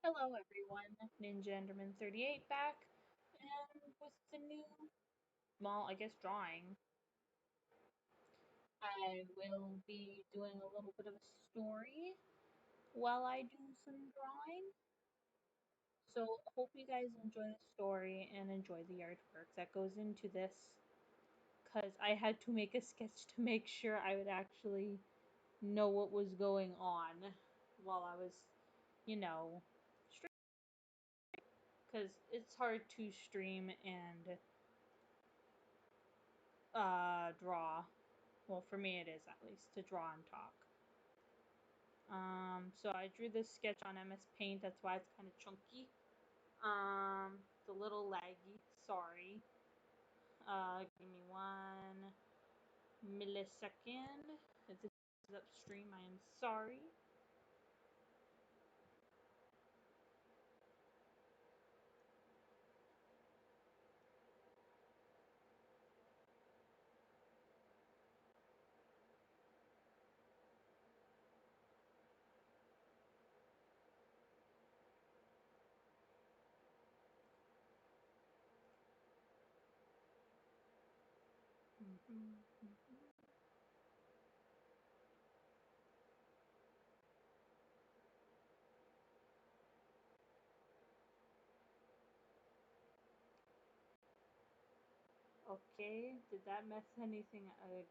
Hello everyone, Ninja Enderman 38 back, and with the new, well, I guess drawing. I will be doing a little bit of a story while I do some drawing. So hope you guys enjoy the story and enjoy the artwork that goes into this, because I had to make a sketch to make sure I would actually know what was going on while I was, you know, because it's hard to stream and draw. Well, for me it is at least, to draw and talk. So I drew this sketch on MS Paint, that's why it's kind of chunky. It's a little laggy, sorry. Give me 1 millisecond. If this is upstream, I am sorry. Okay, did that mess anything?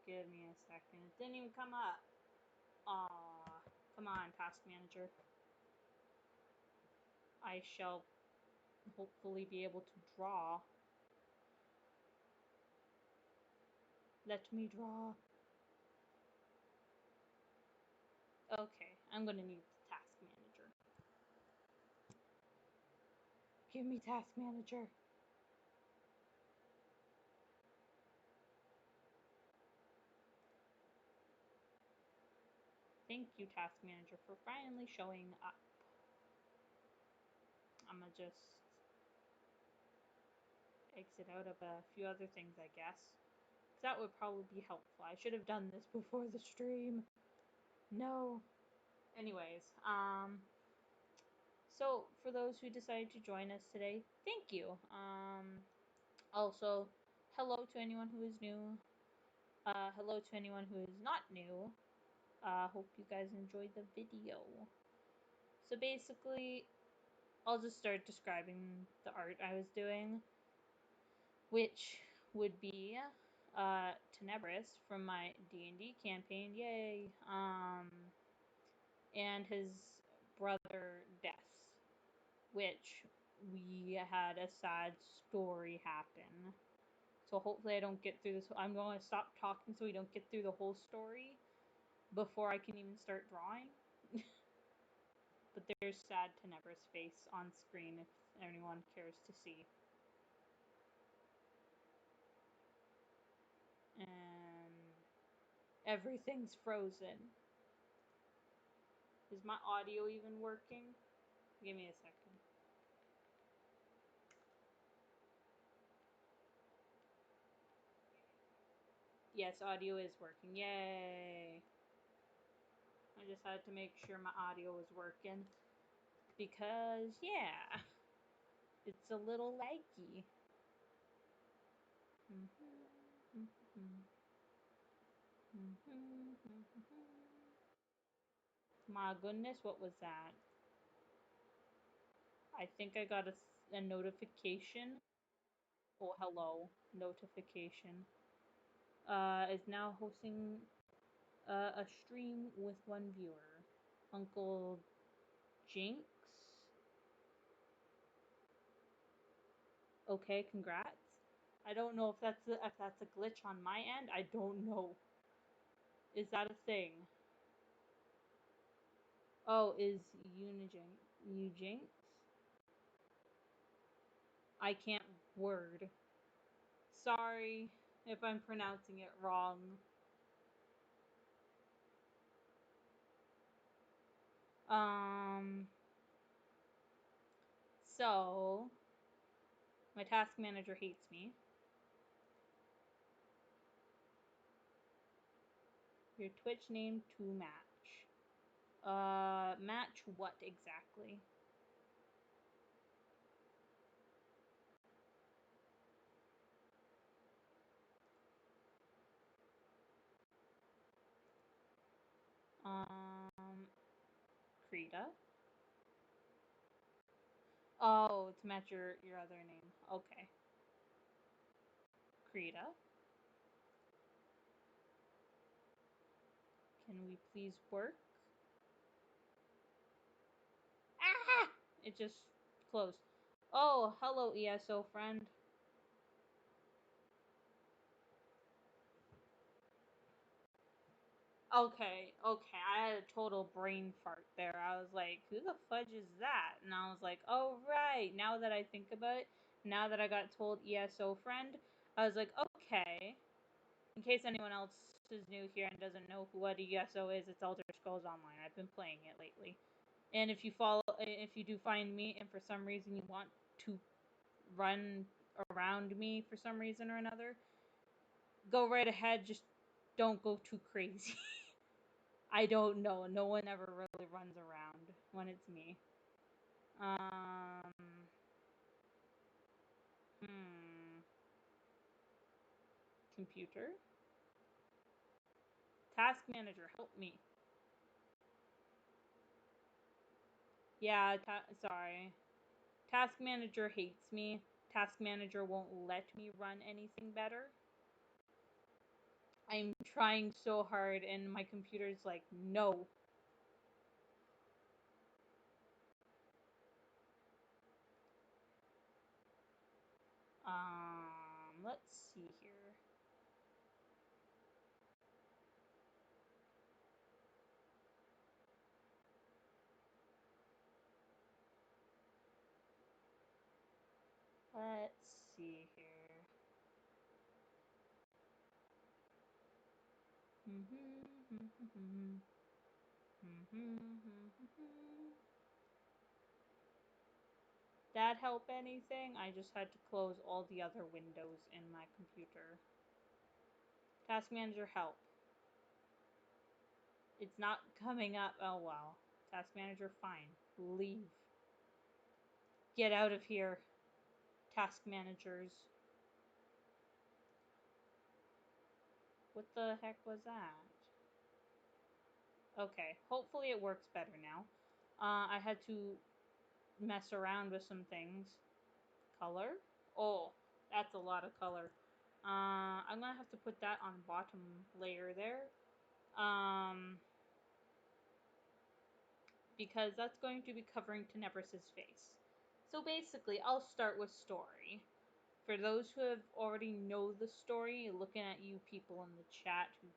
Give me a second. It didn't even come up. Aw, come on, Task Manager. I shall hopefully be able to draw. Let me draw. Okay, I'm gonna need the Task Manager. Give me Task Manager. Thank you, Task Manager, for finally showing up. I'm gonna just exit out of a few other things, I guess. That would probably be helpful. I should have done this before the stream. No. Anyways, so for those who decided to join us today, thank you. Also, hello to anyone who is new. Hello to anyone who is not new. Hope you guys enjoyed the video. So basically, I'll just start describing the art I was doing, which would be Tenebris from my D&D campaign, yay, and his brother Death, which we had a sad story happen. So hopefully I don't get through this. I'm going to stop talking so we don't get through the whole story before I can even start drawing. But there's sad Tenebra's face on screen if anyone cares to see. And everything's frozen. Is my audio even working? Give me a second. Yes, audio is working. Yay! I just had to make sure my audio was working. Because, yeah, it's a little laggy. My goodness, what was that? I think I got a notification. Oh, hello. Notification. Is now hosting a stream with one viewer. Uncle Jinx. Okay, congrats. I don't know if that's a glitch on my end. I don't know. Is that a thing? Oh, is Unijinx? I can't word. Sorry if I'm pronouncing it wrong. Um, so my task manager hates me. Your Twitch name to match. Match what exactly? Krita. Oh, to match your other name. Okay. Krita. Can we please work? Ah! It just closed. Oh, hello, ESO friend. Okay, okay. I had a total brain fart there. I was like, who the fudge is that? And I was like, oh, right. Now that I think about it, now that I got told ESO friend, I was like, okay. In case anyone else is new here and doesn't know what ESO is, it's Elder Scrolls Online. I've been playing it lately. And if you do find me and for some reason you want to run around me for some reason or another, go right ahead. Just don't go too crazy. I don't know. No one ever really runs around when it's me. Um. Hmm. Computer. Task manager, help me. Yeah. Sorry. Task manager hates me. Task manager won't let me run anything better. I'm trying so hard, and my computer's like, no. Let's see here. Let's see here. That help anything? I just had to close all the other windows in my computer. Task manager help. It's not coming up. Oh well. Task manager fine. Leave. Get out of here. Task managers. What the heck was that? Okay, hopefully it works better now. I had to mess around with some things. Color? Oh, that's a lot of color. I'm gonna have to put that on bottom layer there. Um, because that's going to be covering Tenebris's face. So basically, I'll start with story. For those who have already know the story, looking at you people in the chat who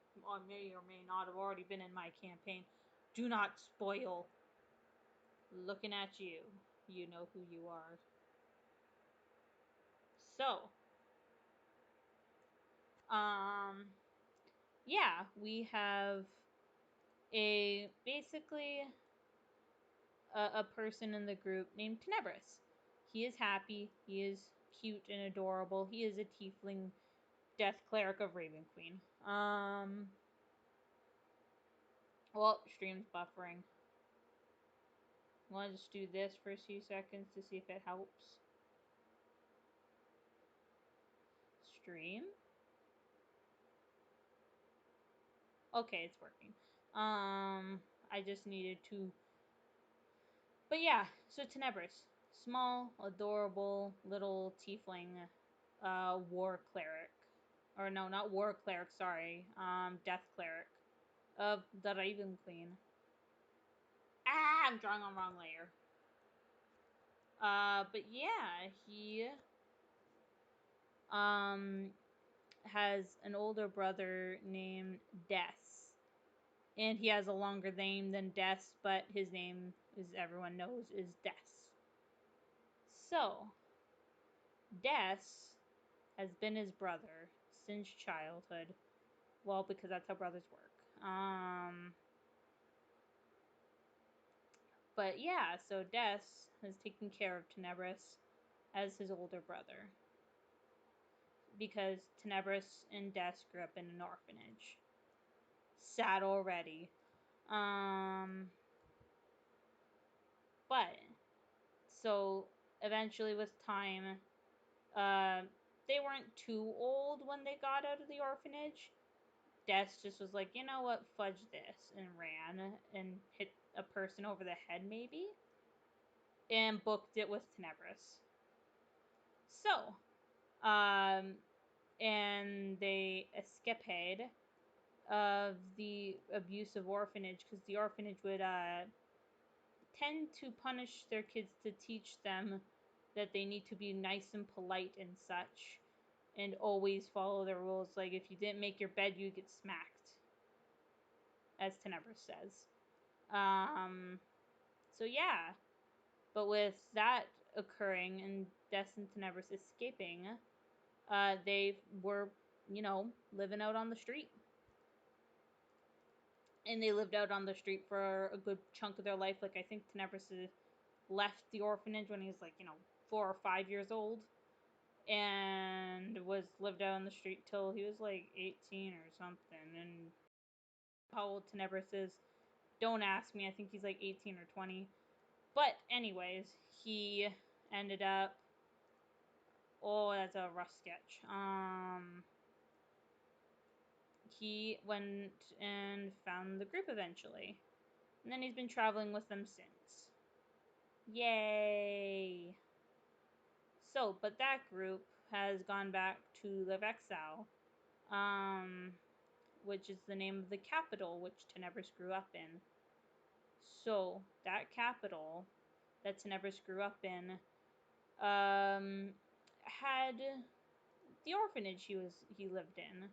may or may not have already been in my campaign, do not spoil. Looking at you, you know who you are. So, um, yeah, we have basically a person in the group named Tenebris. He is happy, he is cute and adorable, he is a tiefling death cleric of Raven Queen. Well, stream's buffering. I want to just do this for a few seconds to see if it helps. Stream. Okay, it's working. I just needed to. But yeah, so Tenebris, small, adorable little tiefling, war cleric, or no, not war cleric. Sorry, death cleric of the Raven Queen. Ah, I'm drawing on wrong layer. But yeah, he um has an older brother named Des. And he has a longer name than Des, but his name, as everyone knows, is Des. So, Des has been his brother since childhood. Well, because that's how brothers work. But yeah, so Des has taken care of Tenebris as his older brother. Because Tenebris and Des grew up in an orphanage. Sad already. But so eventually with time, uh, they weren't too old when they got out of the orphanage. Des just was like, you know what, fudge this, and ran and hit a person over the head, maybe, and booked it with Tenebris. So, um, and they escapade of the abusive orphanage because the orphanage would tend to punish their kids to teach them that they need to be nice and polite and such, and always follow the rules. Like if you didn't make your bed, you get smacked, as Tenebris says. Um, so yeah, but with that occurring and Des and Tenebris escaping, they were, living out on the street. And they lived out on the street for a good chunk of their life. Like, I think Tenebris left the orphanage when he was, like, 4 or 5 years old. And was lived out on the street till he was, like, 18 or something. And how old Tenebris is, don't ask me. I think he's, like, 18 or 20. But, anyways, he ended up... Oh, that's a rough sketch. He went and found the group eventually. And then he's been traveling with them since. Yay! So, but that group has gone back to the Vexal, which is the name of the capital which Tenebris grew up in. So, that capital that Tenebris grew up in, had the orphanage he lived in.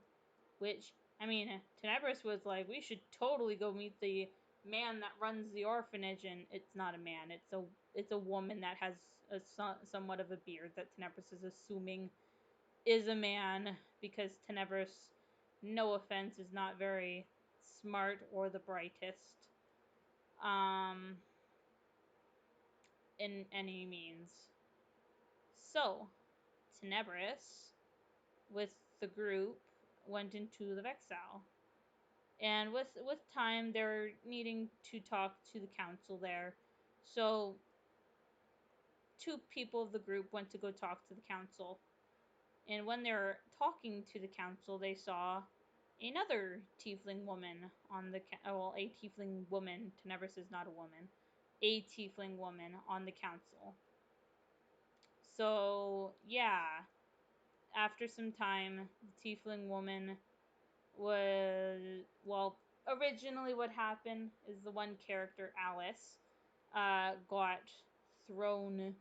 Which, I mean, Tenebris was like, we should totally go meet the man that runs the orphanage, and it's not a man. It's a woman that has somewhat of a beard that Tenebris is assuming is a man, because Tenebris, no offense, is not very smart or the brightest, um, in any means. So, Tenebris, with the group, went into the Vexal. And with time, they're needing to talk to the council there. So, two people of the group went to go talk to the council. And when they're talking to the council, they saw another tiefling woman on the a tiefling woman. Tenebris is not a woman. A tiefling woman on the council. So yeah, after some time, the tiefling woman was, well, originally what happened is the one character, Alice, got thrown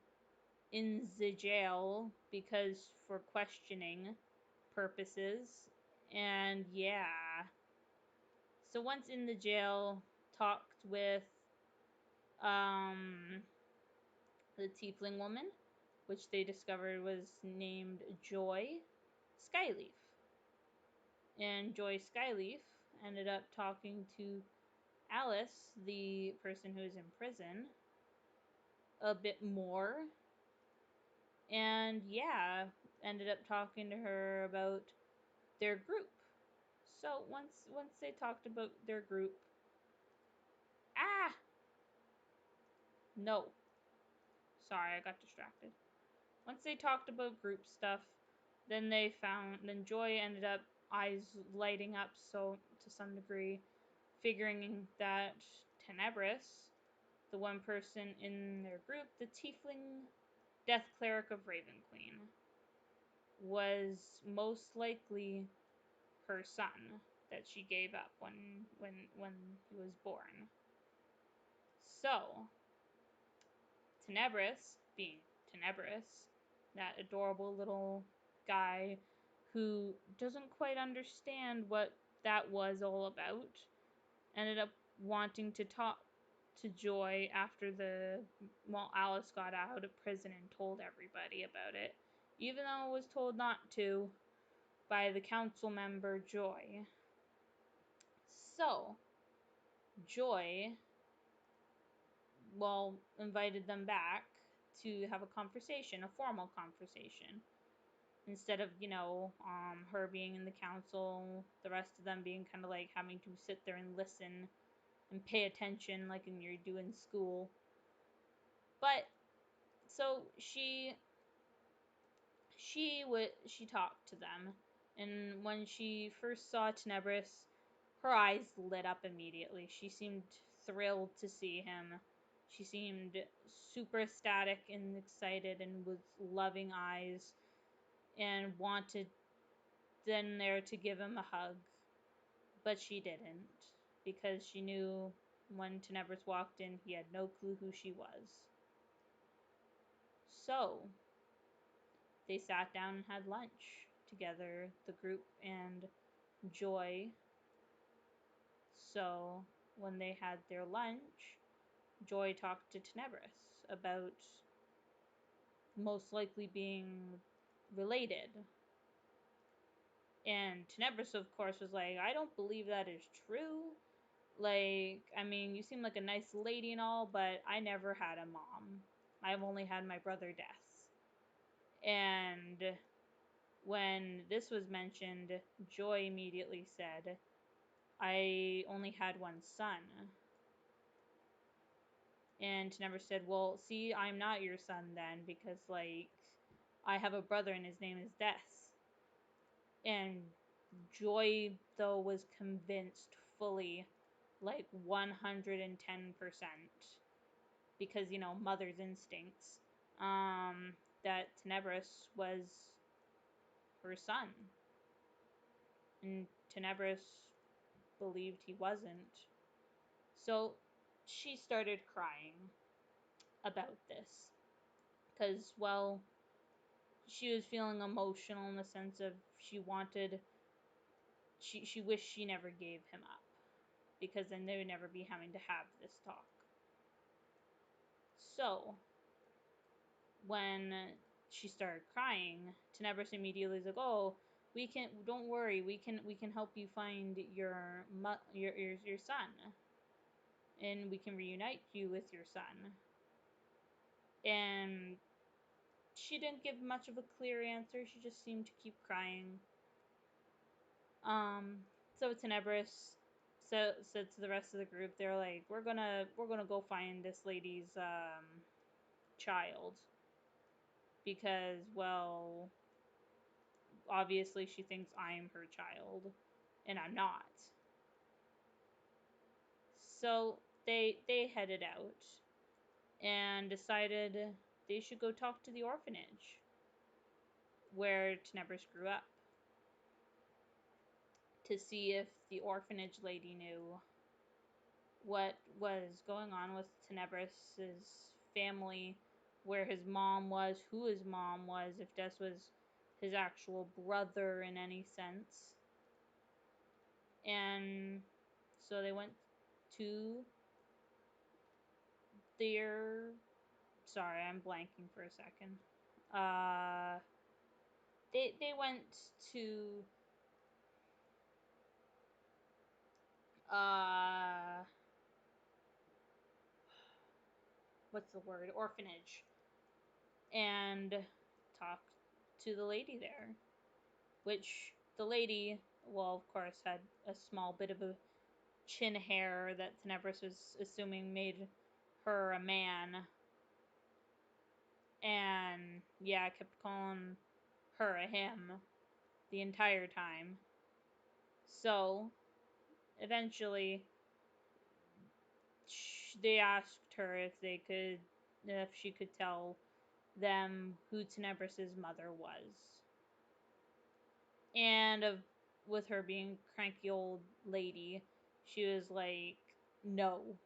in the jail because for questioning purposes. And yeah, so once in the jail, talked with um the tiefling woman, which they discovered was named Joy Skyleaf. And Joy Skyleaf ended up talking to Alice, the person who is in prison, a bit more. And yeah, ended up talking to her about their group. So once they talked about their group, ah, no, sorry, I got distracted. Once they talked about group stuff, then Joy ended up eyes lighting up, so to some degree, figuring that Tenebris, the one person in their group, the Tiefling Death Cleric of Raven Queen, was most likely her son that she gave up when he was born. So, Tenebris, being Tenebris, that adorable little guy who doesn't quite understand what that was all about, ended up wanting to talk to Joy after Alice got out of prison and told everybody about it, even though it was told not to by the council member Joy. So, Joy, well, invited them back to have a conversation, a formal conversation. Instead of, her being in the council, the rest of them being kind of like having to sit there and listen and pay attention like when you're doing school. But, so she talked to them. And when she first saw Tenebris, her eyes lit up immediately. She seemed thrilled to see him. She seemed super ecstatic and excited and with loving eyes and wanted then there to give him a hug. But she didn't because she knew when Tenebris walked in, he had no clue who she was. So they sat down and had lunch together, the group and Joy. So when they had their lunch, Joy talked to Tenebris about most likely being related. And Tenebris, of course, was like, I don't believe that is true. Like, I mean, you seem like a nice lady and all, but I never had a mom. I've only had my brother Death. And when this was mentioned, Joy immediately said, I only had one son. And Tenebris said, well, see, I'm not your son then, because, like, I have a brother and his name is Death. And Joy, though, was convinced fully, like 110%, because, you know, mother's instincts, that Tenebris was her son. And Tenebris believed he wasn't. So she started crying about this. Because, well, she was feeling emotional in the sense of she wished she never gave him up. Because then they would never be having to have this talk. So, when she started crying, Tenebris immediately was like, "Oh, don't worry, we can help you find your son, and we can reunite you with your son." And she didn't give much of a clear answer. She just seemed to keep crying. So Tenebris said to the rest of the group, they're like, "We're gonna go find this lady's child because, well, obviously she thinks I'm her child, and I'm not." So they headed out and decided they should go talk to the orphanage where Tenebris grew up to see if the orphanage lady knew what was going on with Tenebris's family, where his mom was, who his mom was, if Des was his actual brother in any sense. And so they went to their, sorry, I'm blanking for a second. Uh they went to uh what's the word? Orphanage, and talked to the lady there, which the lady, well, of course, had a small bit of a chin hair that Tenebris was assuming made her a man. And yeah, I kept calling her a him the entire time. So eventually, they asked her if she could tell them who Tenebris's mother was. And with her being a cranky old lady, she was like, no,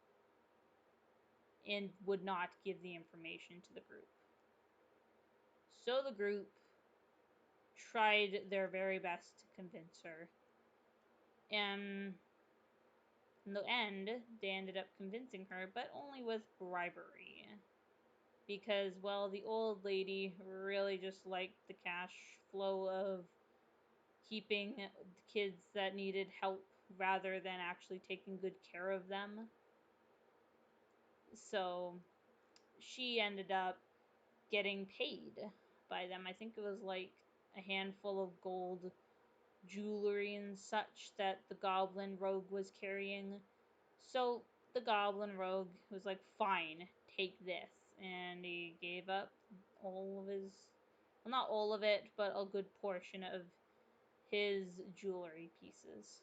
and would not give the information to the group. So the group tried their very best to convince her. And in the end, they ended up convincing her, but only with bribery. Because, well, the old lady really just liked the cash flow of keeping kids that needed help rather than actually taking good care of them. So she ended up getting paid by them. I think it was like a handful of gold jewelry and such that the goblin rogue was carrying. So the goblin rogue was like, fine, take this. And he gave up all of his, well, not all of it, but a good portion of his jewelry pieces.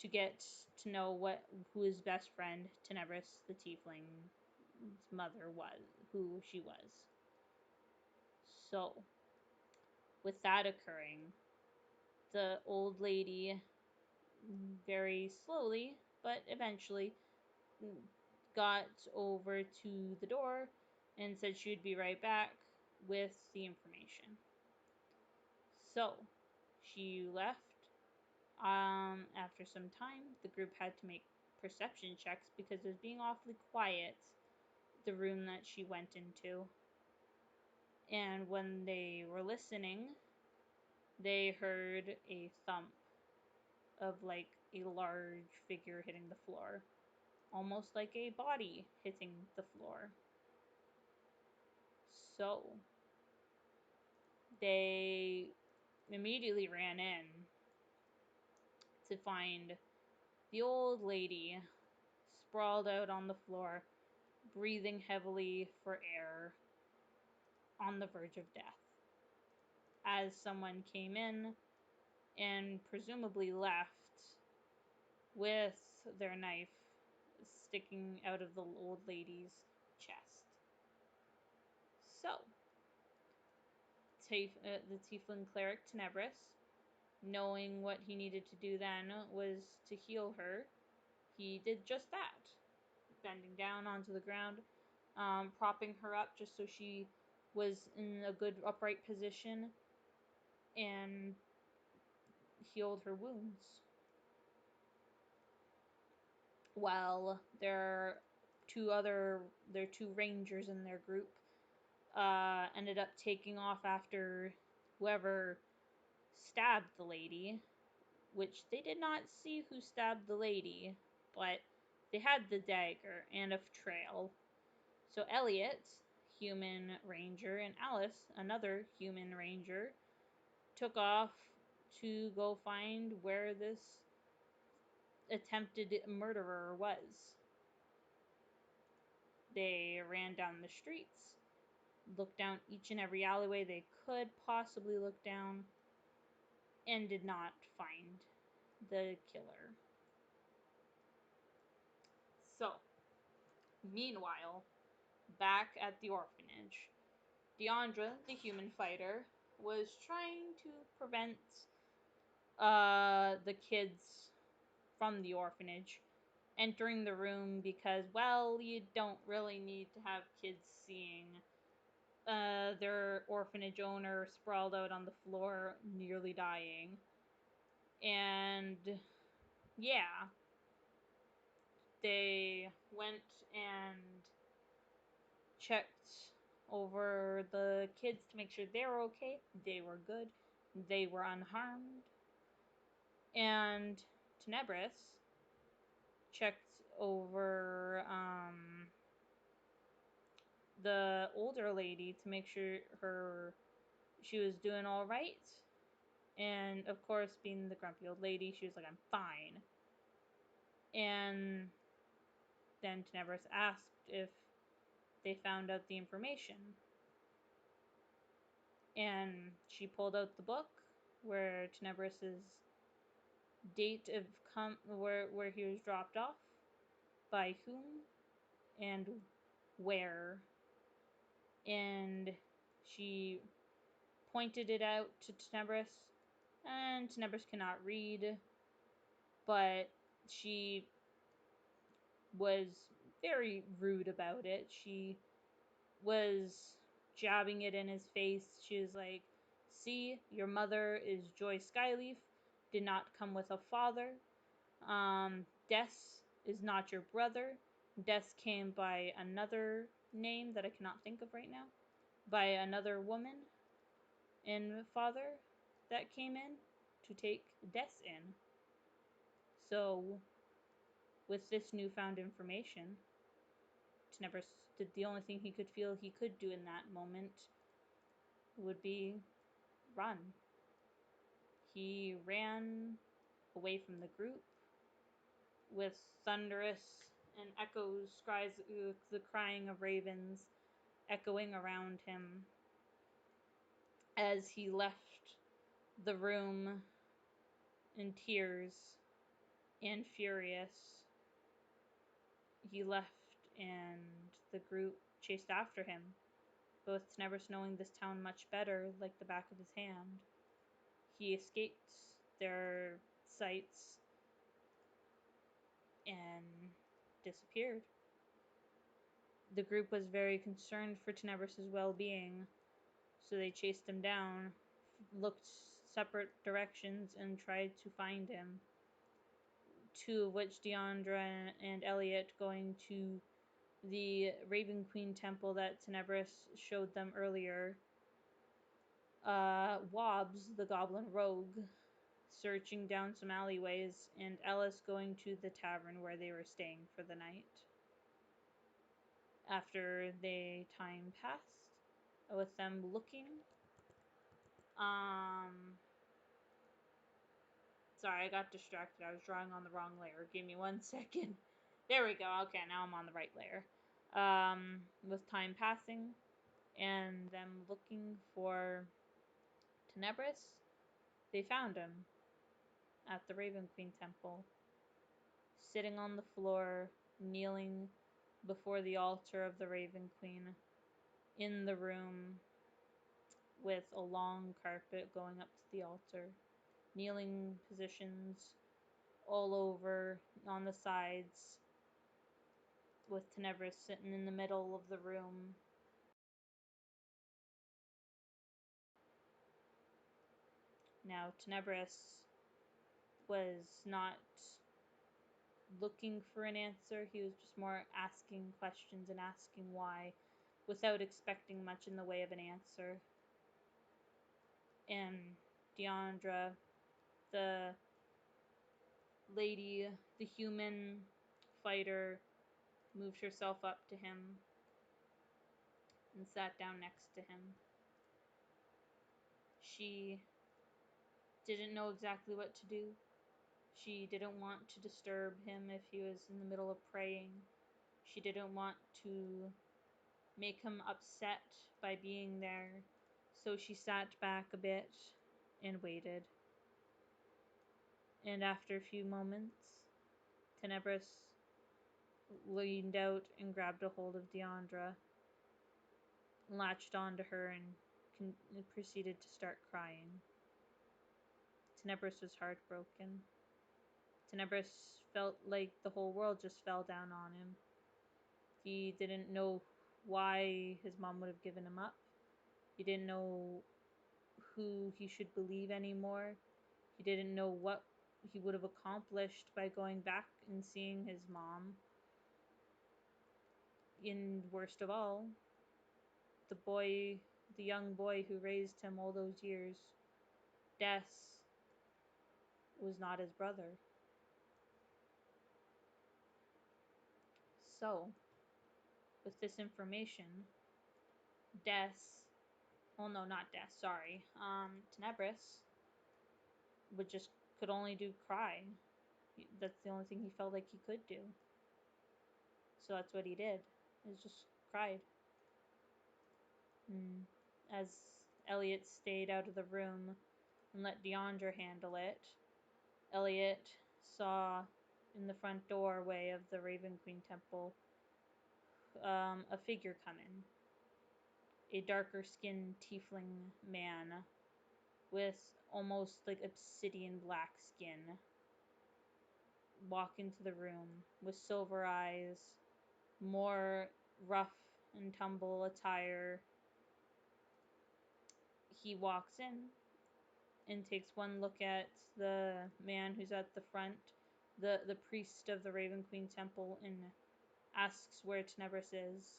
to get to know who his best friend Tenebris the Tiefling's mother was, who she was. So, with that occurring, the old lady very slowly, but eventually, got over to the door and said she would be right back with the information. So, she left. After some time, the group had to make perception checks because it was being awfully quiet, the room that she went into. And when they were listening, they heard a thump of like a large figure hitting the floor, almost like a body hitting the floor. So they immediately ran in to find the old lady sprawled out on the floor, breathing heavily for air, on the verge of death. As someone came in and presumably left with their knife sticking out of the old lady's chest. So, the Tiefling cleric Tenebris, knowing what he needed to do then was to heal her, he did just that, bending down onto the ground, propping her up just so she was in a good upright position, and healed her wounds. While their two rangers in their group ended up taking off after whoever stabbed the lady, which they did not see who stabbed the lady, but they had the dagger and a trail. So Elliot, human ranger, and Alice, another human ranger, took off to go find where this attempted murderer was. They ran down the streets, looked down each and every alleyway they could possibly look down, and did not find the killer. So, meanwhile, back at the orphanage, Deandra, the human fighter, was trying to prevent the kids from the orphanage entering the room because, well, you don't really need to have kids seeing their orphanage owner sprawled out on the floor, nearly dying. And yeah, they went and checked over the kids to make sure they were okay. They were good. They were unharmed. And Tenebris checked over the older lady to make sure she was doing all right. And of course, being the grumpy old lady, she was like, "I'm fine." And then Tenebris asked if they found out the information. And she pulled out the book where Tenebris's date of where he was dropped off, by whom, and where. And she pointed it out to Tenebris, and Tenebris cannot read, but she was very rude about it. She was jabbing it in his face. She was like, "See, your mother is Joy Skyleaf, did not come with a father. Des is not your brother. Des came by another name that I cannot think of right now, by another woman and father that came in to take Des in." So, with this newfound information, Tenebris did the only thing he could feel he could do in that moment would be run. He ran away from the group with thunderous and echoes, cries, the crying of ravens echoing around him as he left the room in tears and furious, he left and the group chased after him, both Tenebris knowing this town much better, like the back of his hand. He escaped their sights and disappeared. The group was very concerned for Tenebris's well-being, so they chased him down, looked separate directions, and tried to find him. Two of which, Deandra and Elliot, going to the Raven Queen temple that Tenebris showed them earlier. Wobbs, the goblin rogue, searching down some alleyways, and Ellis going to the tavern where they were staying for the night. After the time passed, with them looking, sorry, I got distracted. I was drawing on the wrong layer. Give me 1 second. There we go. Okay, now I'm on the right layer. With time passing and them looking for Tenebris, they found him at the Raven Queen temple, sitting on the floor, kneeling before the altar of the Raven Queen, in the room with a long carpet going up to the altar, kneeling positions all over on the sides, with Tenebris sitting in the middle of the room. Now, Tenebris was not looking for an answer, he was just more asking questions and asking why, without expecting much in the way of an answer. And Deandra, the lady, the human fighter, moved herself up to him and sat down next to him. She didn't know exactly what to do. She didn't want to disturb him if he was in the middle of praying. She didn't want to make him upset by being there. So she sat back a bit and waited. And after a few moments, Tenebris leaned out and grabbed a hold of Deandra, latched onto her, and proceeded to start crying. Tenebris was heartbroken. Tenebris felt like the whole world just fell down on him. He didn't know why his mom would have given him up. He didn't know who he should believe anymore. He didn't know what he would have accomplished by going back and seeing his mom. And worst of all, the young boy who raised him all those years, Des, was not his brother. So, with this information, Des, well, no, not Des, sorry, Tenebris could only do cry. That's the only thing he felt like he could do. So that's what he did, is just cried. As Elliot stayed out of the room and let Deandra handle it, Elliot saw in the front doorway of the Raven Queen temple a figure come in. A darker skinned tiefling man with almost like obsidian black skin walk into the room with silver eyes, more rough and tumble attire. He walks in and takes one look at the man who's at the front, the priest of the Raven Queen temple, and asks where Tenebris is.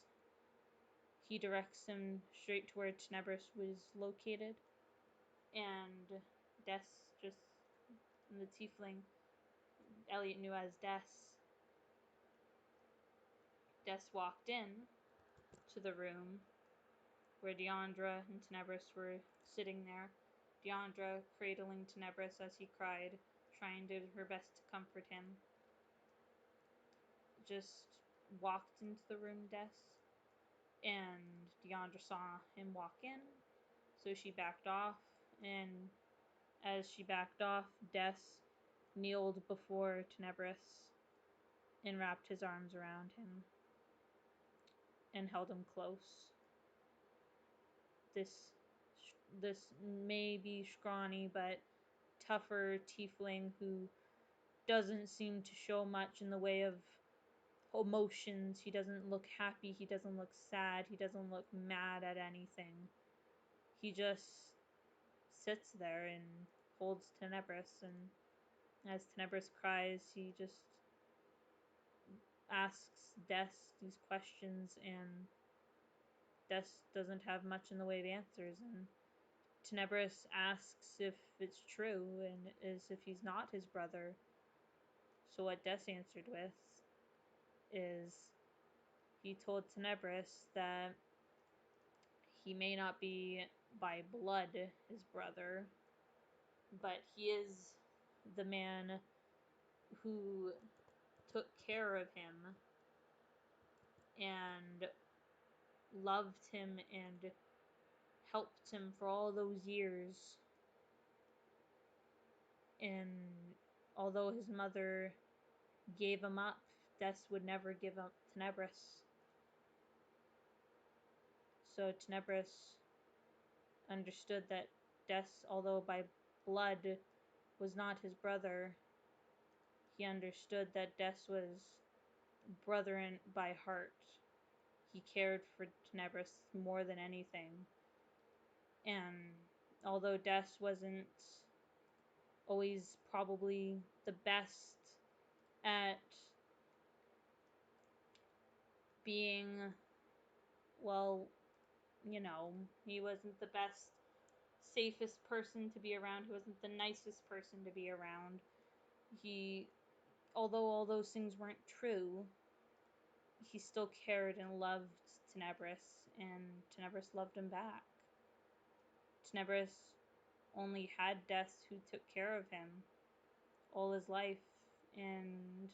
He directs him straight to where Tenebris was located, and Des, just the tiefling Elliot knew as Des, walked in to the room where Deandra and Tenebris were sitting there. Deandra cradling Tenebris as he cried, trying to do her best to comfort him. Just walked into the room, Des, and Deandra saw him walk in, so she backed off, and as she backed off, Des kneeled before Tenebris and wrapped his arms around him and held him close. This this maybe scrawny but tougher tiefling who doesn't seem to show much in the way of emotions. He doesn't look happy, he doesn't look sad, he doesn't look mad at anything. He just sits there and holds Tenebris, and as Tenebris cries, he just asks Des these questions, and Des doesn't have much in the way of answers, and Tenebris asks if it's true and as if he's not his brother. So what Des answered with is he told Tenebris that he may not be by blood his brother, but he is the man who took care of him and loved him and helped him for all those years. And although his mother gave him up, Des would never give up Tenebris. So Tenebris understood that Des, although by blood was not his brother, he understood that Des was brother by heart. He cared for Tenebris more than anything. And although Des wasn't always probably the best at being, well, he wasn't the best, safest person to be around. He wasn't the nicest person to be around. He, although all those things weren't true, he still cared and loved Tenebris, and Tenebris loved him back. Tenebris only had Des who took care of him all his life, and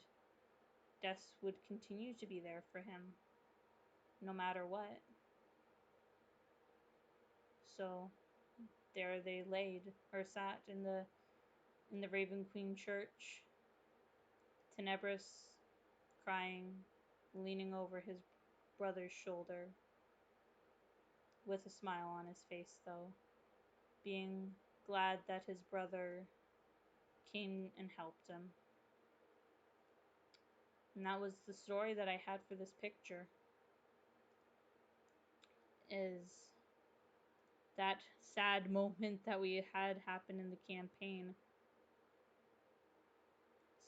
Des would continue to be there for him no matter what. So there they laid or sat in the Raven Queen Church, Tenebris crying, leaning over his brother's shoulder, with a smile on his face though, being glad that his brother came and helped him. And that was the story that I had for this picture, is that sad moment that we had happen in the campaign.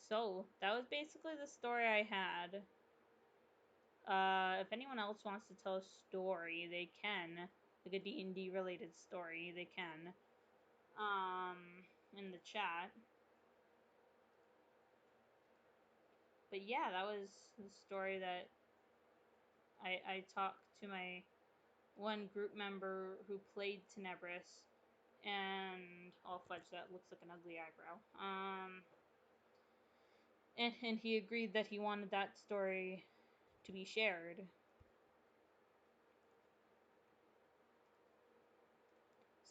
So that was basically the story I had. If anyone else wants to tell a story, they can. Like a D&D related story, they can. In the chat. But yeah, that was the story that I talked to my one group member who played Tenebris, and oh fudge, that looks like an ugly eyebrow. And he agreed that he wanted that story to be shared.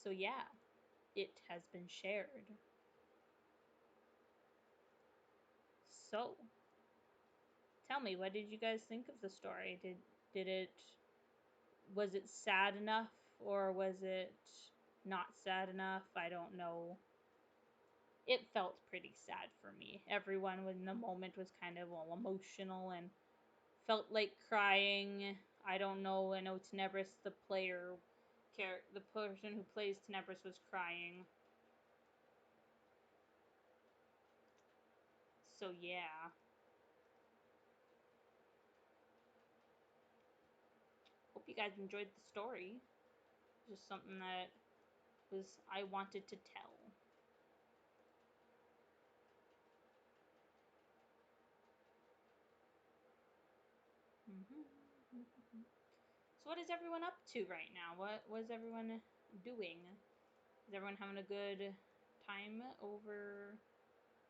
So yeah, it has been shared. So, tell me, what did you guys think of the story? Did it, was it sad enough, or was it not sad enough? I don't know. It felt pretty sad for me. Everyone in the moment was kind of all emotional and felt like crying. I don't know. I know Tenebris, the the person who plays Tenebris, was crying. So yeah. Hope you guys enjoyed the story. Just something that was I wanted to tell. So what is everyone up to right now? What was everyone doing? Is everyone having a good time over?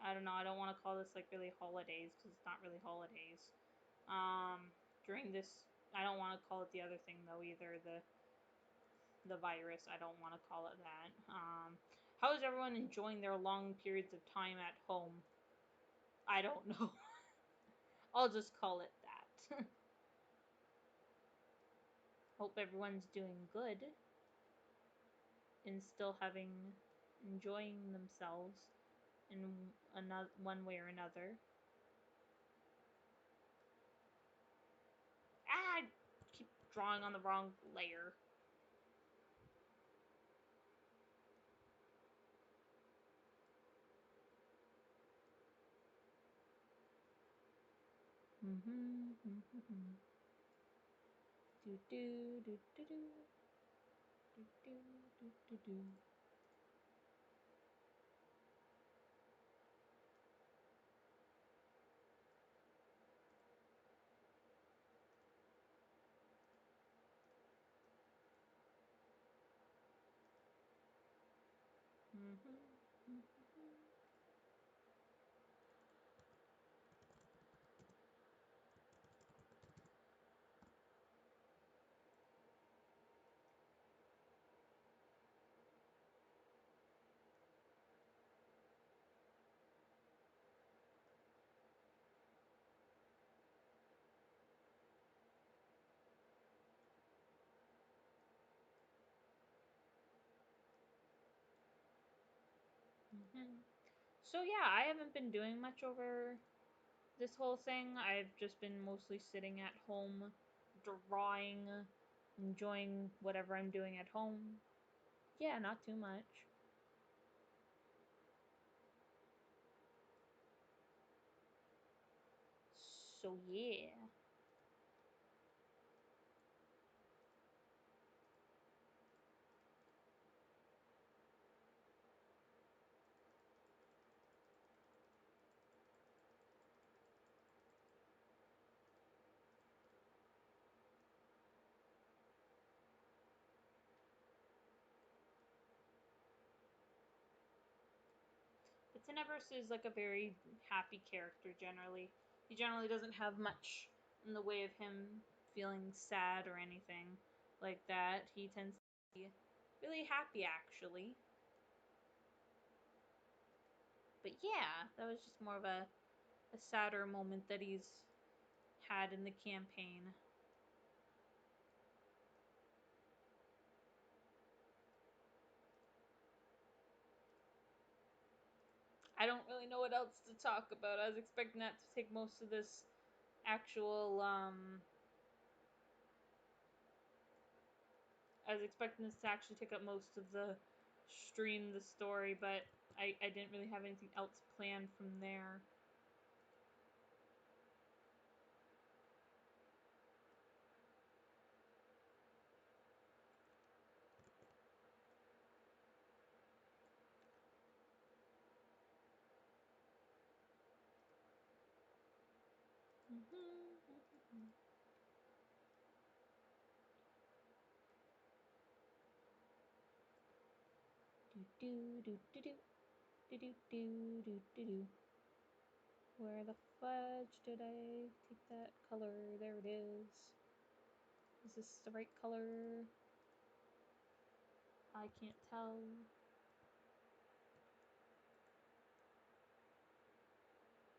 I don't know. I don't want to call this like really holidays because it's not really holidays. During this, I don't want to call it the other thing though either. The virus. I don't want to call it that. How is everyone enjoying their long periods of time at home? I don't know. I'll just call it that. Hope everyone's doing good and still enjoying themselves in another one way or another. Ah, I keep drawing on the wrong layer. Do do do do do do do do do do. So yeah, I haven't been doing much over this whole thing. I've just been mostly sitting at home, drawing, enjoying whatever I'm doing at home. Yeah, not too much. So yeah. But Cineverse is like a very happy character generally. He generally doesn't have much in the way of him feeling sad or anything like that. He tends to be really happy actually. But yeah, that was just more of a sadder moment that he's had in the campaign. I don't really know what else to talk about. I was expecting that to take most of this actual I was expecting this to actually take up most of the stream, the story, but I didn't really have anything else planned from there. Do do do do do do do do do do do. Where the fudge did I take that color? There it is. Is this the right color? I can't tell.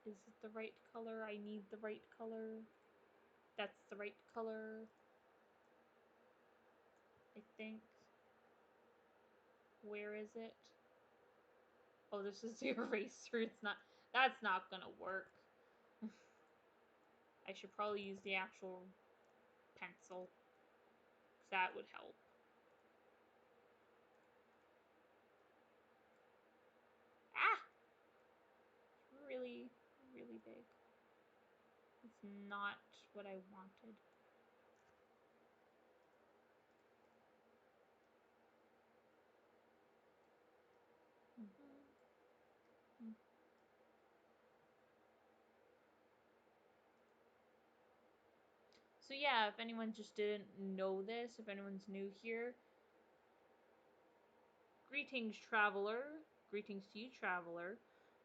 Is it the right color? I need the right color. That's the right color. I think. Where is it? Oh, this is the eraser. It's not. That's not gonna work. I should probably use the actual pencil. That would help. Ah! It's really, really big. It's not what I wanted. Mm-hmm. So yeah, if anyone just didn't know this, if anyone's new here, greetings, traveler. Greetings to you, traveler.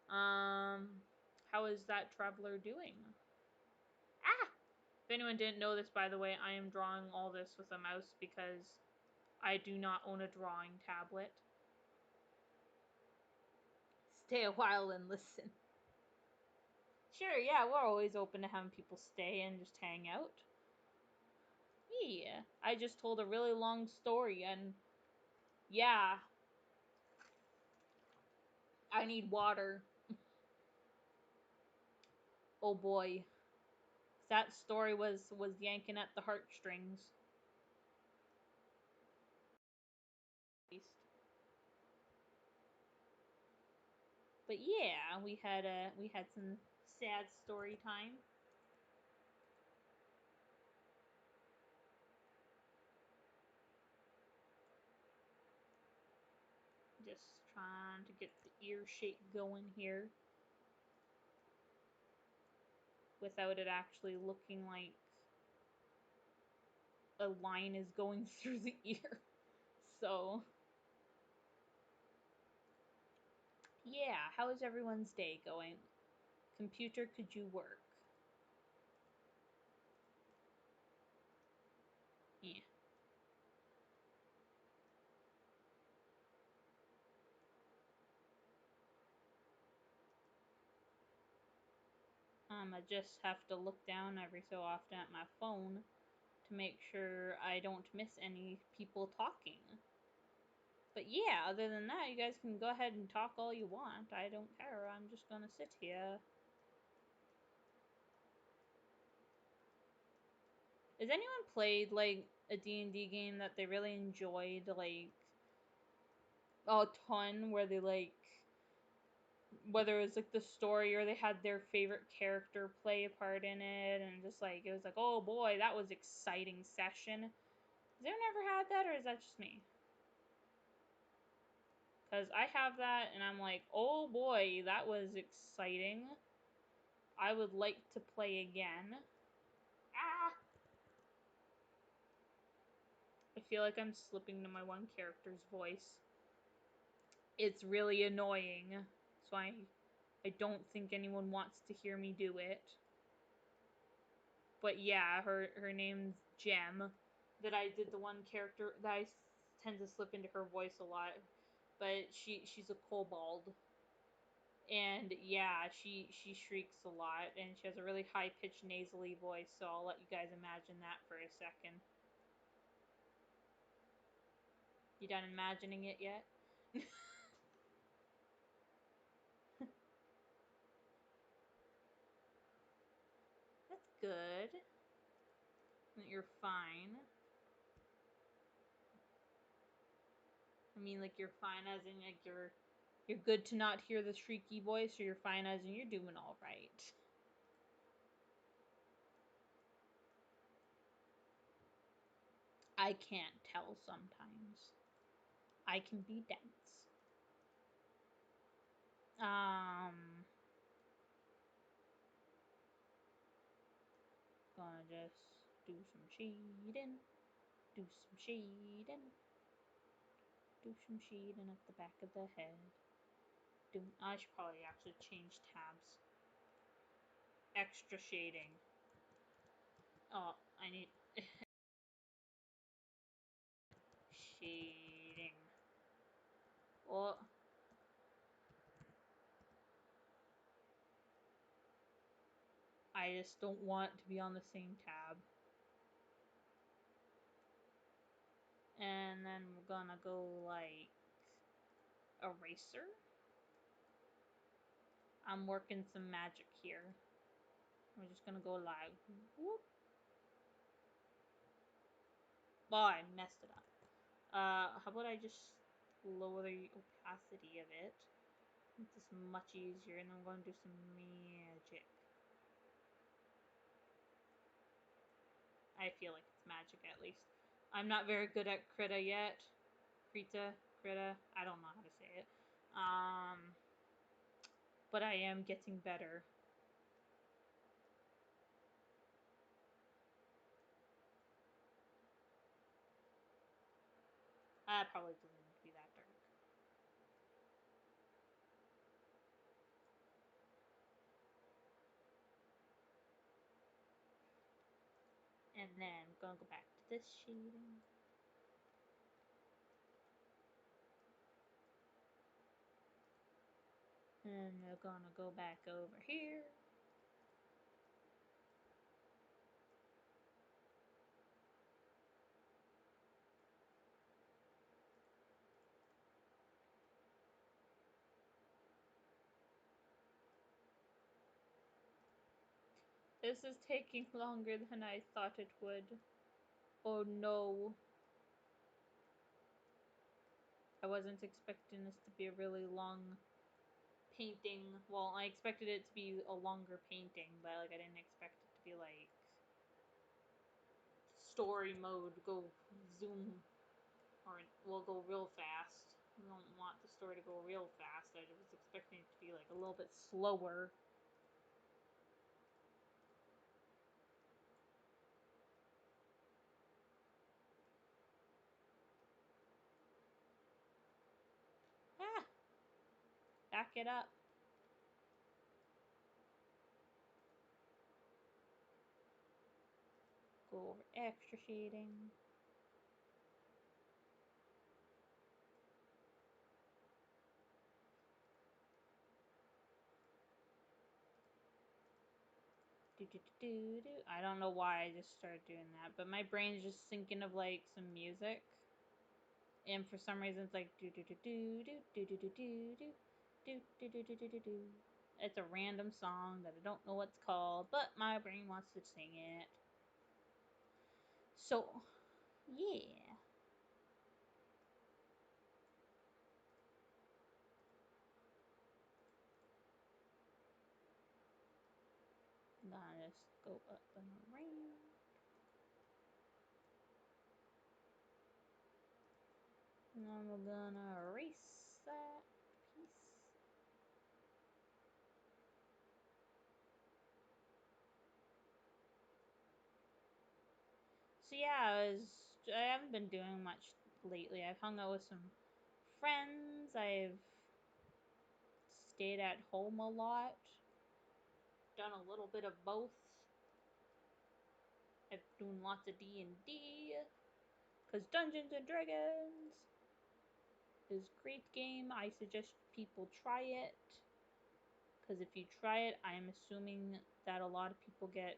How is that traveler doing? Ah! If anyone didn't know this, by the way, I am drawing all this with a mouse because I do not own a drawing tablet. Stay a while and listen. Sure, yeah, we're always open to having people stay and just hang out. Yeah, I just told a really long story, and yeah, I need water. Oh boy, that story was yanking at the heartstrings. But yeah, we had some sad story time. Just trying to get the ear shape going here without it actually looking like a line is going through the ear. So, yeah, how is everyone's day going? Computer, could you work? Yeah. I just have to look down every so often at my phone to make sure I don't miss any people talking. But yeah, other than that, you guys can go ahead and talk all you want. I don't care. I'm just gonna sit here. Has anyone played like a D&D game that they really enjoyed like a ton where they like whether it was like the story or they had their favorite character play a part in it and just like it was like, "Oh boy, that was exciting session." Has anyone ever had that or is that just me? Cuz I have that and I'm like, "Oh boy, that was exciting. I would like to play again." Ah, I feel like I'm slipping to my one character's voice. It's really annoying. So I don't think anyone wants to hear me do it. But yeah, her name's Gem. That I did the one character that I tend to slip into her voice a lot. But she's a kobold. And yeah, she shrieks a lot and she has a really high pitched nasally voice, so I'll let you guys imagine that for a second. You done imagining it yet? That's good. That you're fine. I mean, like you're fine as in like you're good to not hear the shrieky voice, or you're fine as in you're doing all right. I can't tell sometimes. I can be dense. Um, gonna just do some shading, do some shading, do some shading at the back of the head. I should probably actually change tabs. Extra shading. Oh, I need shading. Well, I just don't want to be on the same tab. And then we're gonna go like eraser. I'm working some magic here. We're just gonna go like whoop. Oh, I messed it up. How about I just lower the opacity of it? Make this much easier, and I'm going to do some magic. I feel like it's magic at least. I'm not very good at Krita yet. Krita. I don't know how to say it. But I am getting better. Probably doesn't need to be that dark. And then I'm gonna go back to this shading. And we're gonna go back over here. This is taking longer than I thought it would. Oh no. I wasn't expecting this to be a really long painting. Well, I expected it to be a longer painting, but like I didn't expect it to be like story mode, go zoom, or we'll go real fast. We don't want the story to go real fast. I was expecting it to be like a little bit slower. Ah, back it up. Go over extra shading. Do, do, do, do, do. I don't know why I just started doing that, but my brain's just thinking of like some music, and for some reason it's like do do do do do do do do do do do do do do do do do. It's a random song that I don't know what's called, but my brain wants to sing it. So, yeah. I'm gonna just go up and around. And then we're gonna erase that piece. So yeah, I haven't been doing much lately. I've hung out with some friends. I've stayed at home a lot. Done a little bit of both. I've doing lots of D&D. Because Dungeons and Dragons is a great game. I suggest people try it. Because if you try it, I'm assuming that a lot of people get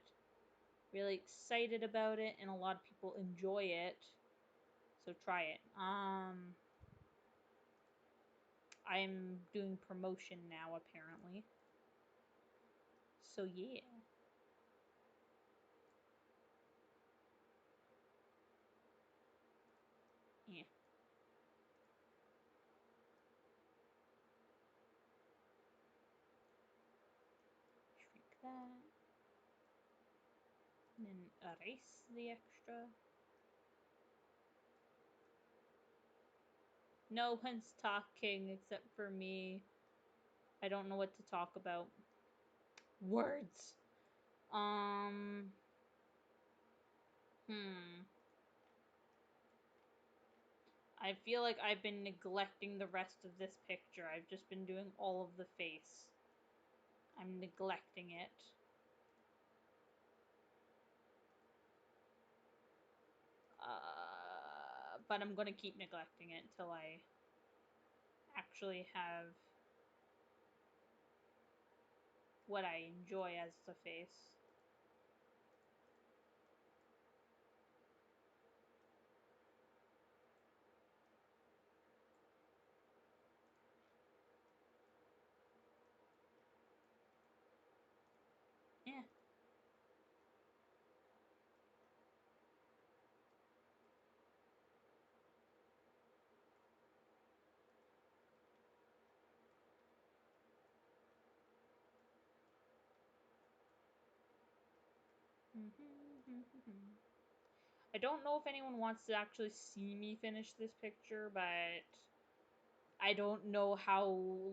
really excited about it and a lot of people enjoy it. So try it. I'm doing promotion now apparently. So yeah. Yeah. Shrink that. And then erase the extra. No one's talking except for me. I don't know what to talk about. Words. Um. Hmm. I feel like I've been neglecting the rest of this picture. I've just been doing all of the face. I'm neglecting it. But I'm gonna keep neglecting it until I actually have what I enjoy as the face. Yeah. I don't know if anyone wants to actually see me finish this picture, but I don't know how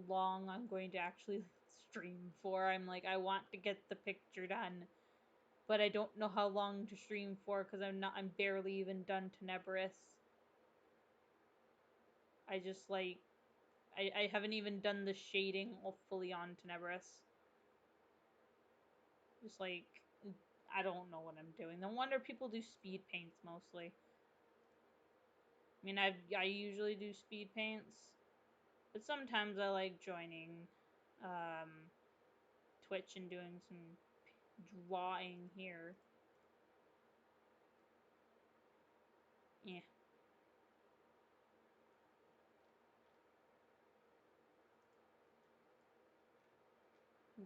long I'm going to actually stream for. I'm like, I want to get the picture done, but I don't know how long to stream for because I'm barely even done Tenebris. I just like, I haven't even done the shading fully on Tenebris. Just like, I don't know what I'm doing. No wonder people do speed paints mostly. I mean, I usually do speed paints, but sometimes I like joining um, Twitch and doing some drawing here. Yeah.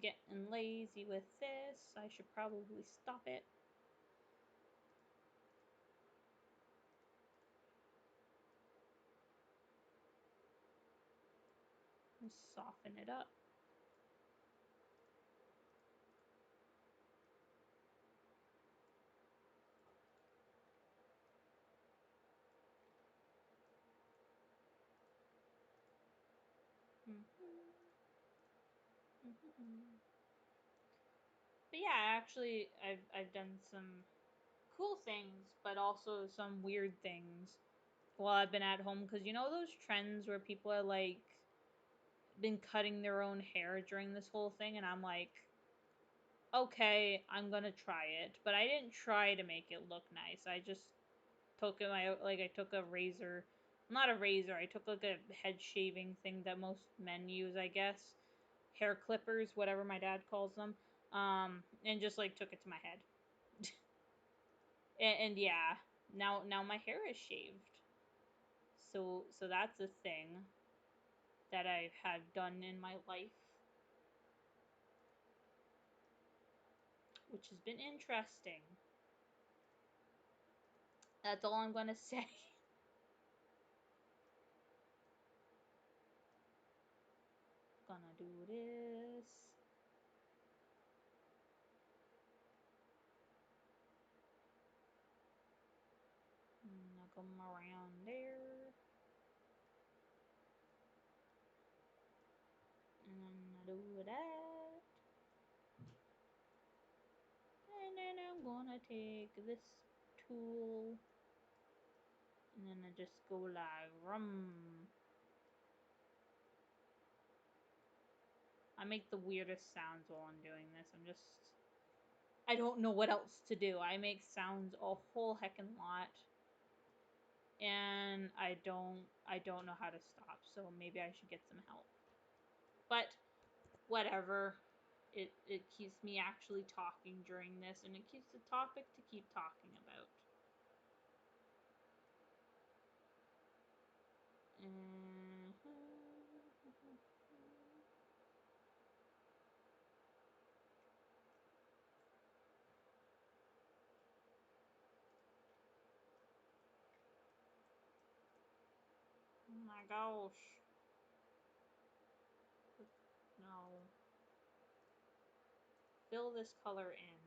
getting lazy with this. I should probably stop it. And soften it up. Mm-hmm. Mm-hmm. But yeah, actually, I've done some cool things, but also some weird things while I've been at home. Because you know those trends where people are like been cutting their own hair during this whole thing, and I'm like, okay, I'm gonna try it, but I didn't try to make it look nice. I just took I took a razor, not a razor. I took like a head shaving thing that most men use, I guess, hair clippers, whatever my dad calls them, and just like took it to my head, and yeah, now my hair is shaved. So that's a thing that I have done in my life, which has been interesting. That's all I'm gonna say. Gonna do this. Knock them around there. And then I do that. And then I'm gonna take this tool. And then I just go like rum. I make the weirdest sounds while I'm doing this. I don't know what else to do. I make sounds a whole heckin' lot. And I don't know how to stop, so maybe I should get some help. But whatever. It keeps me actually talking during this, and it keeps the topic to keep talking about. Mm-hmm. Oh my gosh. No. Fill this color in.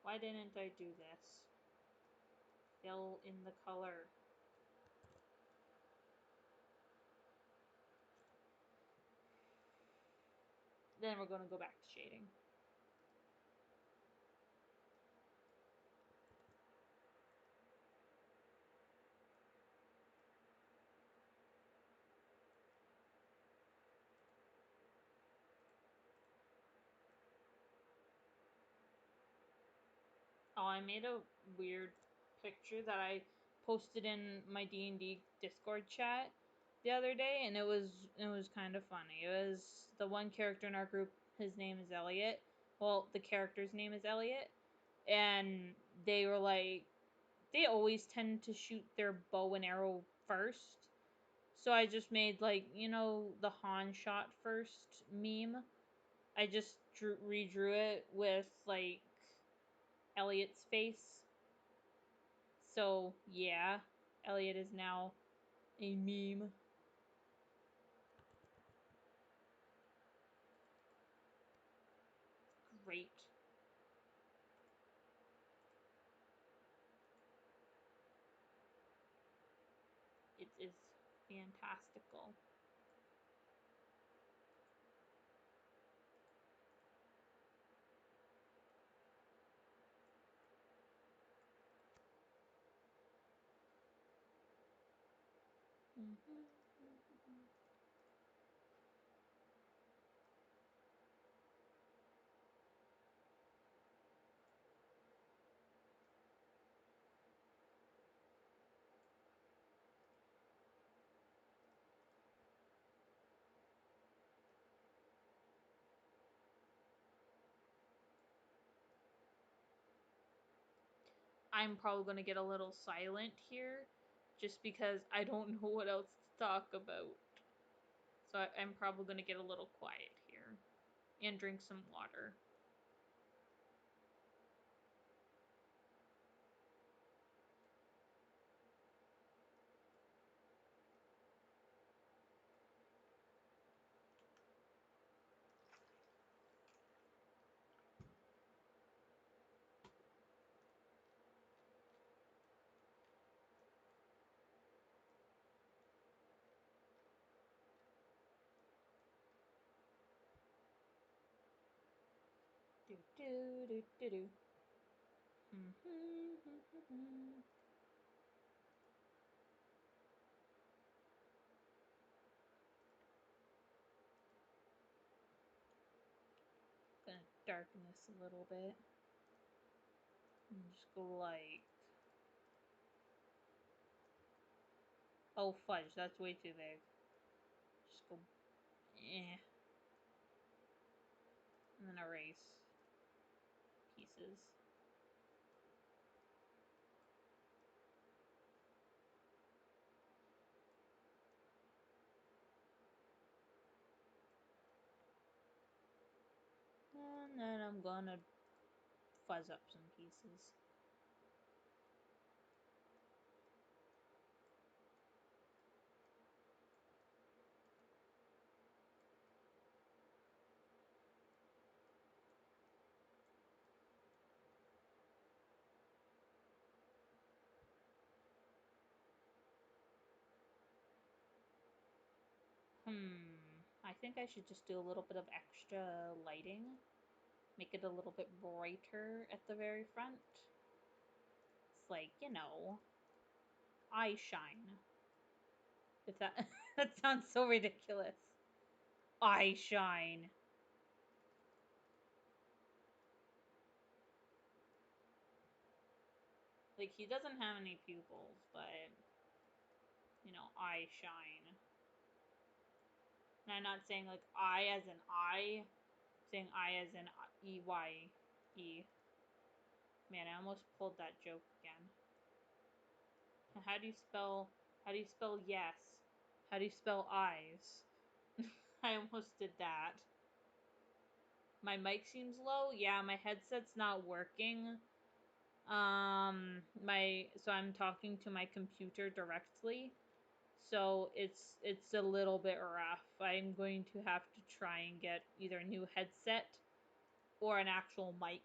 Why didn't I do this? Fill in the color. Then we're going to go back to shading. Oh, I made a weird picture that I posted in my D&D Discord chat the other day, and it was kind of funny. It was the one character in our group. His name is Elliot. Well, the character's name is Elliot, and they were like, they always tend to shoot their bow and arrow first. So I just made like the Han shot first meme. I just redrew it with like Elliot's face. So, yeah, Elliot is now a meme. Great. It is fantastical. Mm-hmm. I'm probably going to get a little silent here just because I don't know what else to talk about. So I'm probably going to get a little quiet here. and drink some water. Do do do do do. Gonna darken this a little bit. And just go like, oh fudge, that's way too big. Just go, eh, and then erase pieces. And then I'm gonna fuzz up some pieces. I think I should just do a little bit of extra lighting. Make it a little bit brighter at the very front. It's like, eye shine. If that that sounds so ridiculous. Eye shine. Like he doesn't have any pupils, but eye shine. And I'm not saying like I as in I, I'm saying I as in EYE. Man, I almost pulled that joke again. How do you spell yes? How do you spell eyes? I almost did that. My mic seems low. Yeah, my headset's not working. So I'm talking to my computer directly. So it's a little bit rough. I'm going to have to try and get either a new headset or an actual mic.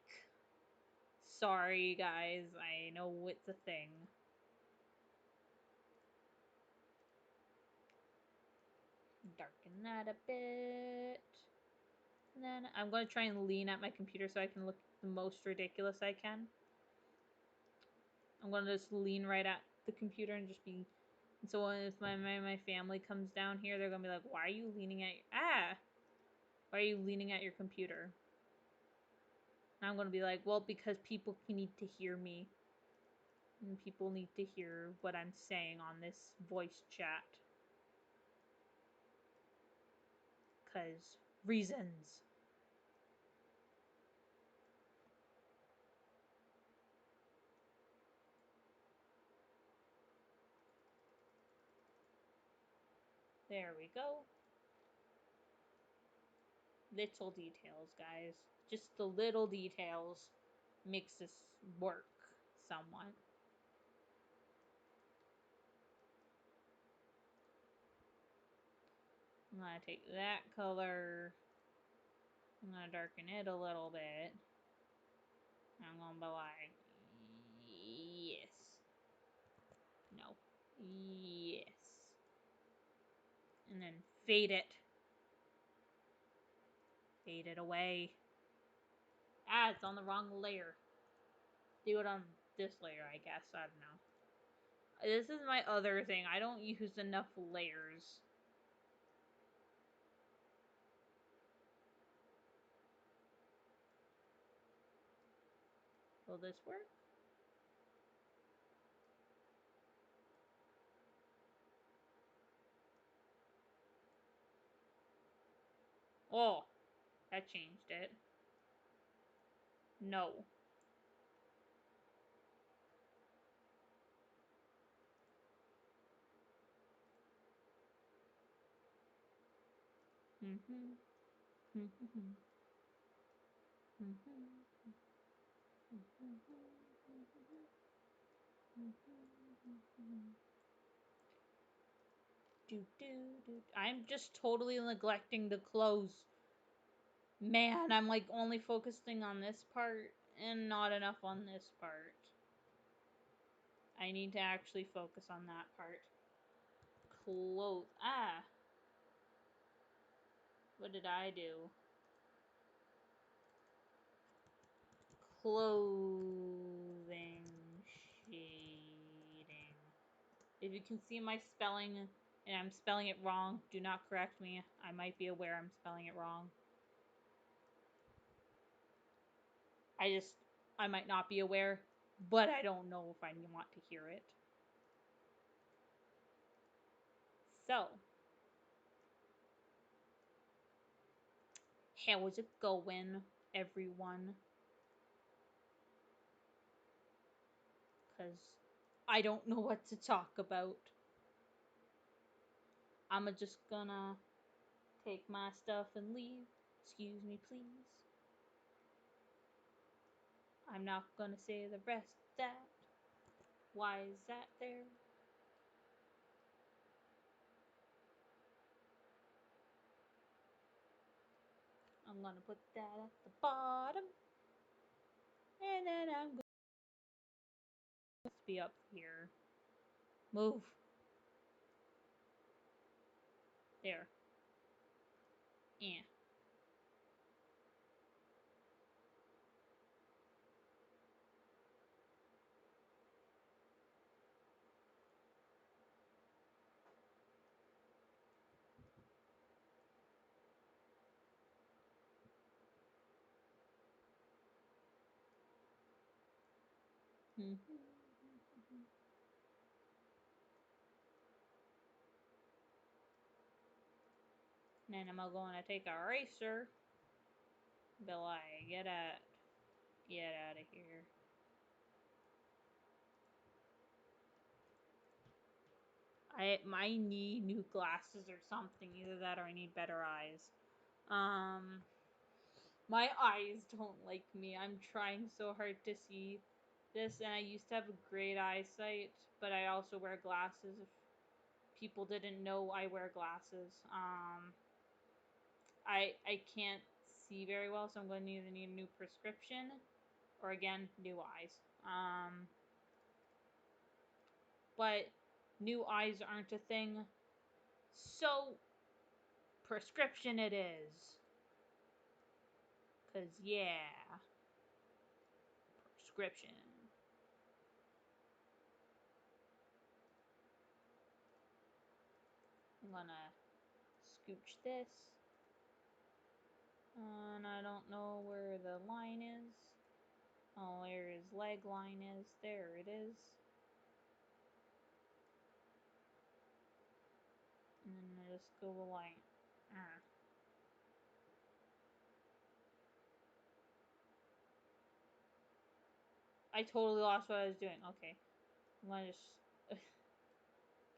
Sorry guys, I know it's a thing. Darken that a bit. And then I'm going to try and lean at my computer so I can look the most ridiculous I can. I'm going to just lean right at the computer and just be... And so if my family comes down here, they're going to be like, why are you leaning at... Why are you leaning at your computer? And I'm going to be like, well, because people need to hear me. And people need to hear what I'm saying on this voice chat. Because reasons. There we go. Little details, guys. Just the little details makes this work somewhat. I'm gonna take that color. I'm gonna darken it a little bit. I'm gonna be like, yes. No. Yes. And then fade it. Fade it away. It's on the wrong layer. Do it on this layer, I guess. I don't know. This is my other thing. I don't use enough layers. Will this work? Oh, that changed it. No. Mm-hmm. Mm-hmm. I'm just totally neglecting the clothes. Man, I'm like only focusing on this part and not enough on this part. I need to actually focus on that part. Clothes. Ah. What did I do? Clothing shading. If you can see my spelling and I'm spelling it wrong, do not correct me. I might be aware I'm spelling it wrong. I might not be aware, but I don't know if I want to hear it. So, how's it going, everyone? Because I don't know what to talk about. I'm just gonna take my stuff and leave. Excuse me, please. I'm not gonna say the rest of that. Why is that there? I'm gonna put that at the bottom. And then I'm going to be up here. Move. There. Yeah. Mm-hmm. Then I'm going to take a eraser. Be like, get out of here. I need new glasses or something. Either that or I need better eyes. My eyes don't like me. I'm trying so hard to see this, and I used to have great eyesight, but I also wear glasses. If people didn't know, I wear glasses. I can't see very well, so I'm going to either need a new prescription or again new eyes. But new eyes aren't a thing, so prescription it is. 'Cause yeah, prescription. I'm gonna scooch this. And I don't know where the line is. Oh, where his leg line is. There it is. And then I just go like, I totally lost what I was doing. Okay. I'm gonna just...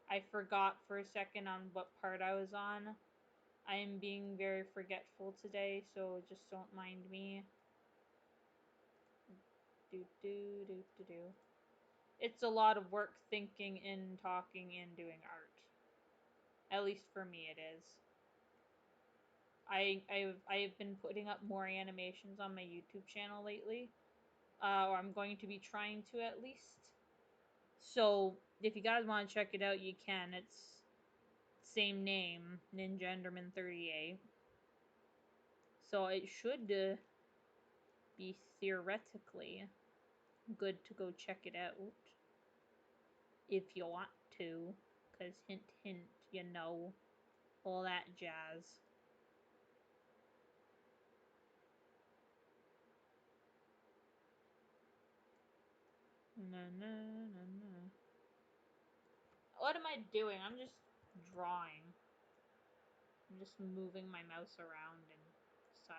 I forgot for a second on what part I was on. I am being very forgetful today, so just don't mind me. Do do do do do. It's a lot of work thinking and talking and doing art. At least for me it is. I've been putting up more animations on my YouTube channel lately. Or I'm going to be trying to at least. So if you guys want to check it out, you can. It's same name, Ninjenderman38. So it should be theoretically good to go check it out if you want to. Cause hint hint, you know, all that jazz. No, no, no, no. What am I doing? I'm just drawing. I'm just moving my mouse around and such.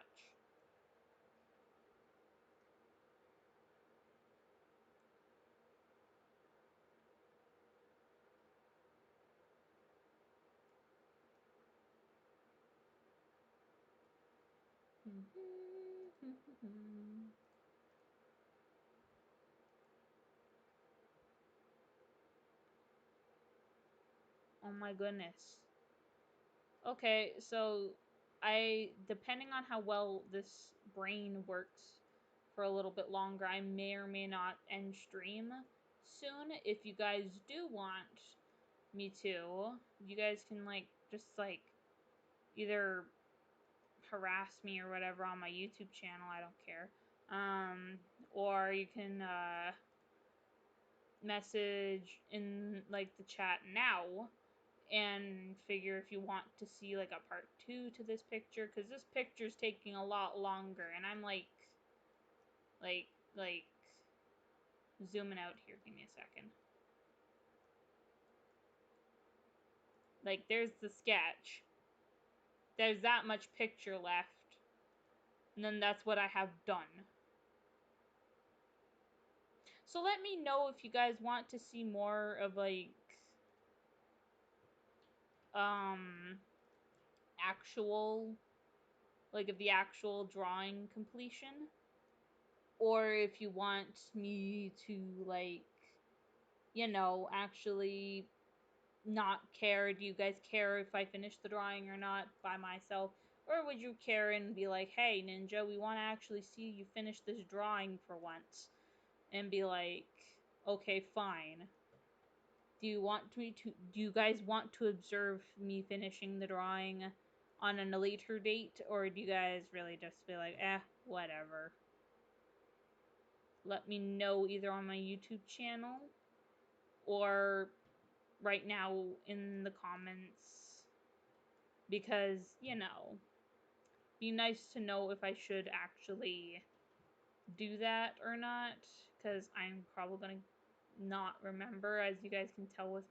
Oh my goodness. Okay, so depending on how well this brain works for a little bit longer, I may or may not end stream soon. If you guys do want me to, you guys can just either harass me or whatever on my YouTube channel, I don't care. Or you can message in like the chat now and figure if you want to see like a part 2 to this picture, because this picture's taking a lot longer and I'm like like zooming out here. Give me a second. Like there's the sketch, there's that much picture left, and then that's what I have done. So let me know if you guys want to see more of um actual like of the actual drawing completion, or if you want me to actually not care. Do you guys care if I finish the drawing or not by myself? Or would you care and be like, hey, Ninja, we want to actually see you finish this drawing for once? And be like, okay, fine. Do you guys want to observe me finishing the drawing on a later date? Or do you guys really just be like, whatever? Let me know either on my YouTube channel or right now in the comments, because be nice to know if I should actually do that or not, because I'm probably gonna not remember, as you guys can tell with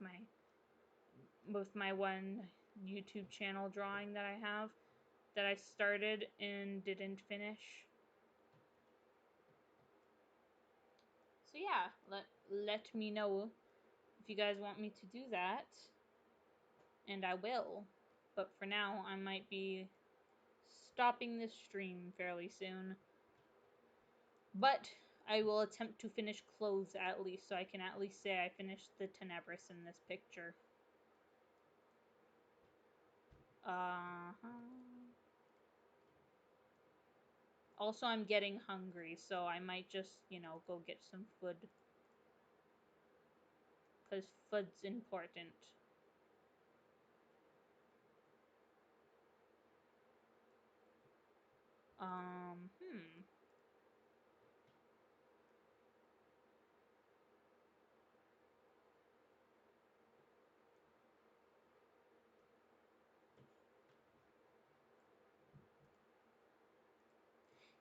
my one YouTube channel drawing that I have that I started and didn't finish. So yeah, let me know if you guys want me to do that, and I will. But for now, I might be stopping this stream fairly soon. But I will attempt to finish clothes at least, so I can at least say I finished the Tenebris in this picture. Uh-huh. Also, I'm getting hungry, so I might just, go get some food. Because food's important. Hmm.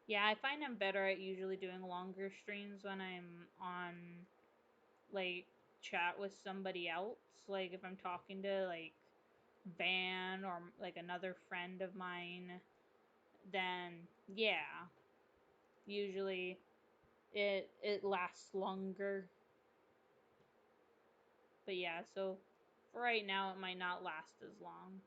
Yeah, I find I'm better at usually doing longer streams when I'm on, like, chat with somebody else. Like, if I'm talking to, like, Van or, like, another friend of mine, then, yeah, usually it lasts longer. But yeah, so for right now, it might not last as long.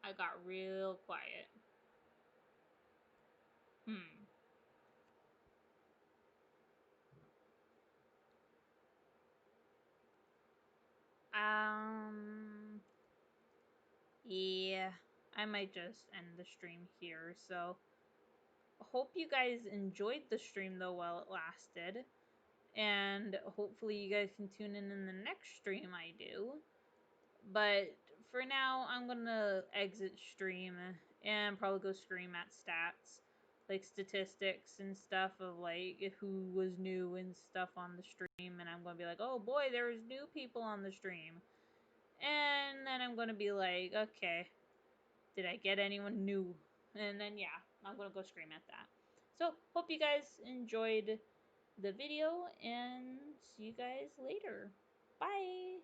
I got real quiet. Hmm. I might just end the stream here. So, hope you guys enjoyed the stream though while it lasted. And hopefully, you guys can tune in the next stream I do. But for now, I'm gonna exit stream and probably go scream at stats, like statistics and stuff of like who was new and stuff on the stream. And I'm gonna be like, oh boy, there's new people on the stream. And then I'm gonna be like, okay, did I get anyone new? And then yeah, I'm gonna go scream at that. So hope you guys enjoyed the video and see you guys later. Bye.